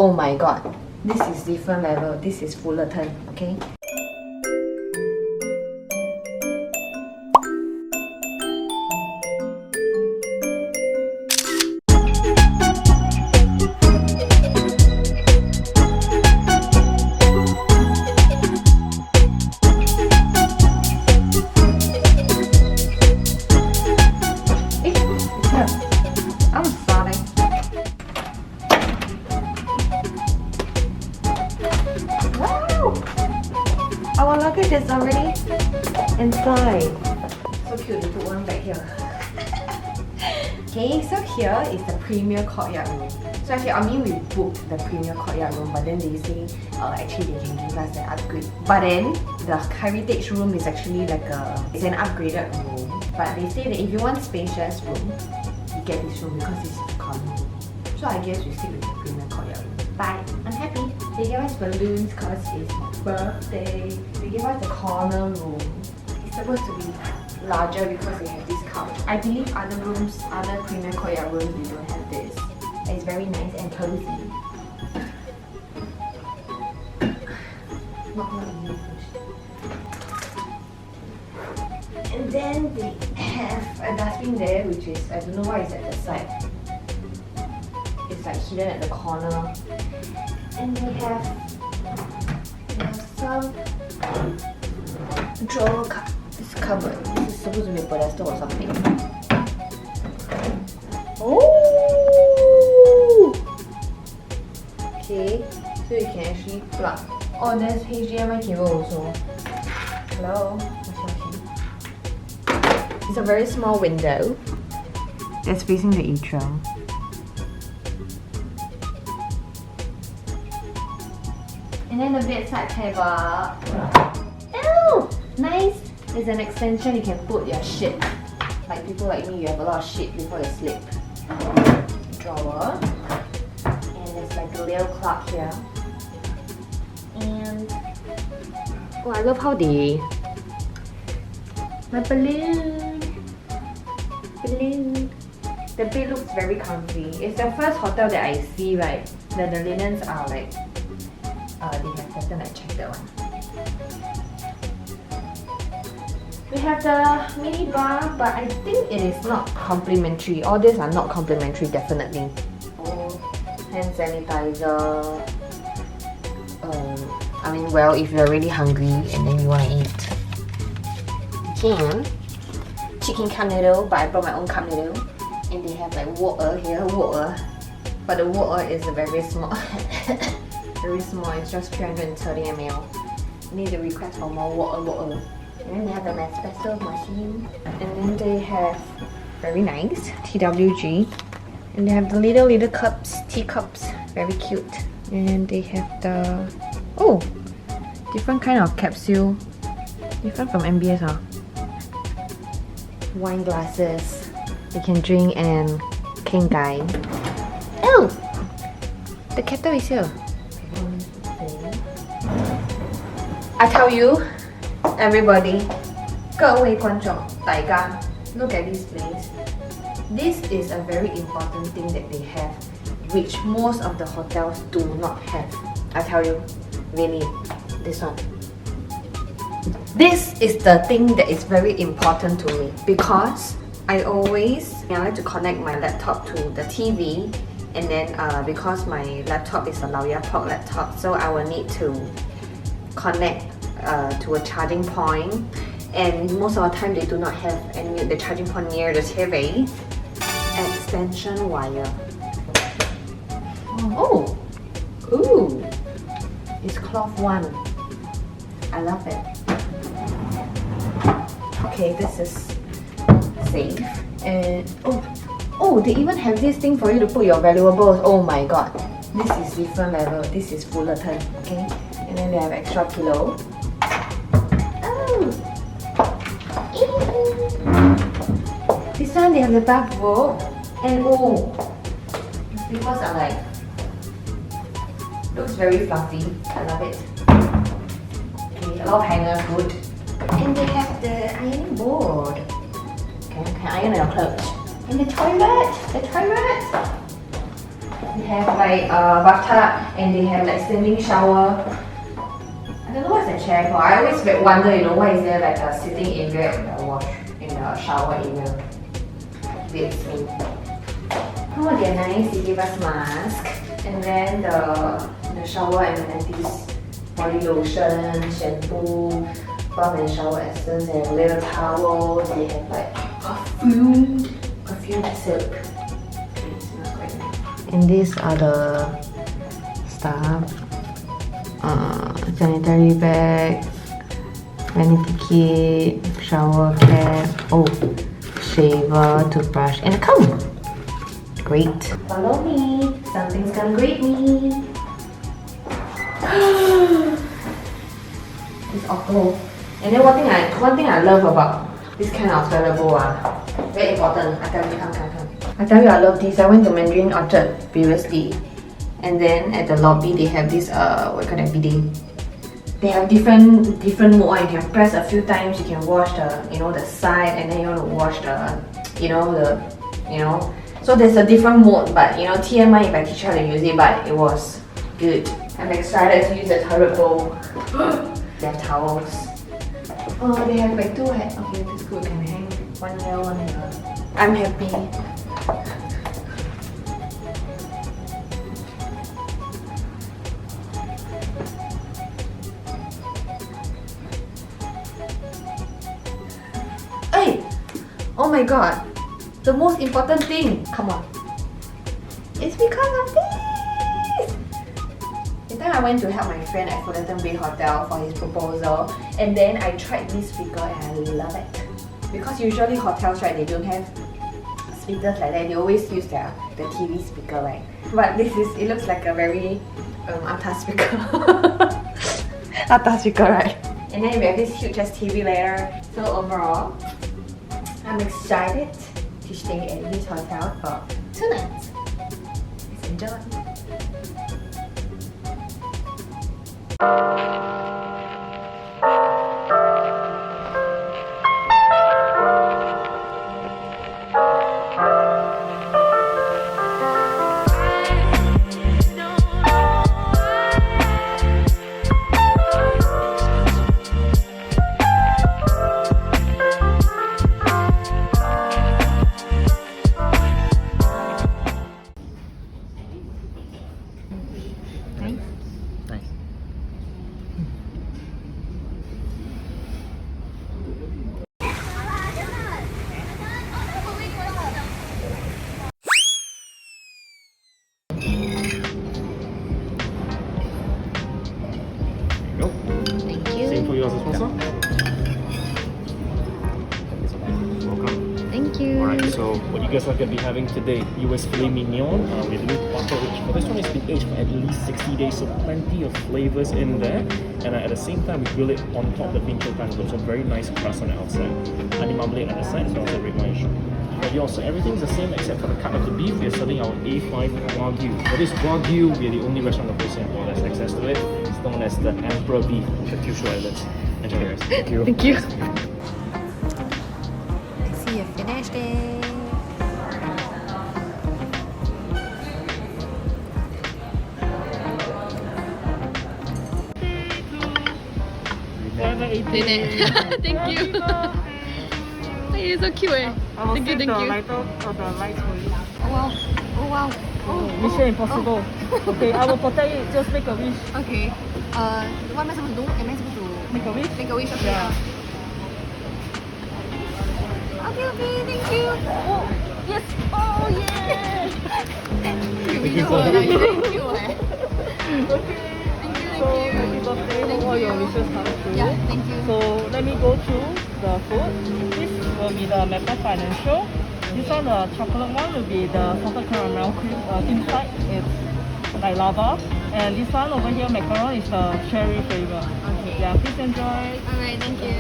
Oh my god, this is different level. This is Fullerton, okay? Our luggage is already inside. So cute, they put one back here. Okay, so here is the premier courtyard room. So actually, I mean, we booked the premier courtyard room, but then they say actually they can give us an upgrade. But then the heritage room is actually like it's an upgraded room. But they say that if you want spacious room, you get this room because it's a common room. So I guess we stick with the premier courtyard room. But I'm happy. They gave us balloons because it's my birthday. They gave us the corner room. It's supposed to be larger because they have this couch. I believe other rooms, other premier courtyard rooms, they don't have this. It's very nice and cozy. And then they have a dustbin there, which is, I don't know why it's at the side. It's like hidden at the corner. And they have some drawer this cupboard. This is supposed to be a pedestal or something. Oh! Okay, so you can actually plug. Oh, there's HDMI cable also. Hello? It's a very small window that's facing the atrium. And then the bedside table. Oh, nice! There's an extension you can put your shit. Like people like me, you have a lot of shit before you sleep. Drawer. And there's like a little clock here. And oh, I love how they... My balloon! Balloon! The bed looks very comfy. It's the first hotel that I see, right? That the linens are like they have pattern. I checked that one. We have the mini bar, but I think it is not complimentary. All these are not complimentary, definitely. Oh, hand sanitizer. I mean, well, if you're really hungry and then you want to eat, you can. Chicken cup noodle, but I brought my own cup noodle. And they have like water here, water. But the water is very small. Very small, it's just 330 ml. Need to request for more water. And then they have the espresso machine. And then they have, very nice, TWG. And they have the little cups, teacups, very cute. And they have the, oh, different kind of capsule. Different from MBS, huh? Wine glasses. You can drink and king guy. Oh! The kettle is here. I tell you, everybody, 各位观众，大家, look at this place. This is a very important thing that they have, which most of the hotels do not have. I tell you, really, this one. This is the thing that is very important to me because I like to connect my laptop to the TV, and then because my laptop is a Laoya-Pok laptop, so I will need to connect to a charging point, and most of the time they do not have the charging point near the TV. Extension wire. Oh! Ooh! It's cloth one. I love it. Okay, this is safe. And oh, they even have this thing for you to put your valuables. Oh my god. This is different level. This is Fullerton, okay? And then they have extra pillow. Oh! This one they have the bathrobe. And oh! The slippers are like... looks very fluffy. I love it. Okay, a lot of hangers, good. And they have the ironing board. Okay, you can iron your clothes. And the toilet! They have like a bathtub and they have like standing shower. I don't know what's the chair for. I always wonder, you know, why is there like a sitting area in the shower area. Beats me. Oh, they're nice. They give us mask, and then the shower amenities, body lotion, shampoo, bath and shower essence, and little towels. They have like perfume silk. It smells quite nice. And these are the stuff. Sanitary bag, vanity kit, shower cap, shaver, toothbrush, and a comb. Great. Follow me. Something's gonna greet me. It's awful. And then one thing I love about this kind of toilet bowl, very important. I tell you, come. I tell you, I love this. I went to Mandarin Orchard previously, and then at the lobby they have this what you call that, bidet. They have different mode. You can press a few times. You can wash the side, and then you want to wash So there's a different mode, but TMI if I teach how to use it, but it was good. I'm excited to use the toilet bowl. They have towels. Oh, they have like 2 heads. Okay, that's good. Can hang one here, one here. I'm happy. Hey! Oh my god! The most important thing! Come on! It's because of this! The time I went to help my friend at Fullerton Hotel for his proposal, and then I tried this speaker and I love it. Because usually hotels, right, they don't have speakers like that. They always use the TV speaker, right? But it looks like a very atas speaker. Atas speaker, right? And then we have this huge ass TV later. So overall, I'm excited to stay at this hotel for 2 nights. Let's enjoy. For yours as well, sir. Thank Thank you. Alright, so what you guys are going to be having today, US filet mignon. We're doing butter rich. But this one has been aged for at least 60 days, so plenty of flavors in there. And at the same time, we grill it on top of the pincho panko, so very nice crust on the outside. Honey marmalade on the side, as well as a red wine sugar. But yeah, so everything's the same except for the cut of the beef. We're serving our A5 Wagyu. For this Wagyu, we're the only restaurant in Singapore that's access to it. It's known as the Emperor Beef, the Kyushu Islands. Enjoy guys. Thank you. Thank you. I see you finished it. Thank you. You're so cute. Thank you. The lighter or the lights for you. Oh wow. Oh wow. Mission impossible. Okay, I will protect it. Just make a wish. Okay. What am I supposed to do? Am I supposed to Make a wish? make a wish? Okay. Yeah. Okay, thank you. Oh, yes. Oh, yeah. Thank you. Thank you. Okay. Thank So, you. happy birthday. Thank Hope all you. your wishes come true. Yeah, thank you. So, let me go through the food. This will be the Mecca Financial. This one, the chocolate one, will be the salted caramel cream. Inside, it's like lava. And this one over here, macaron, is the cherry flavor. Okay. Yeah, please enjoy. Alright, thank you.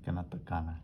Kena tekan lah.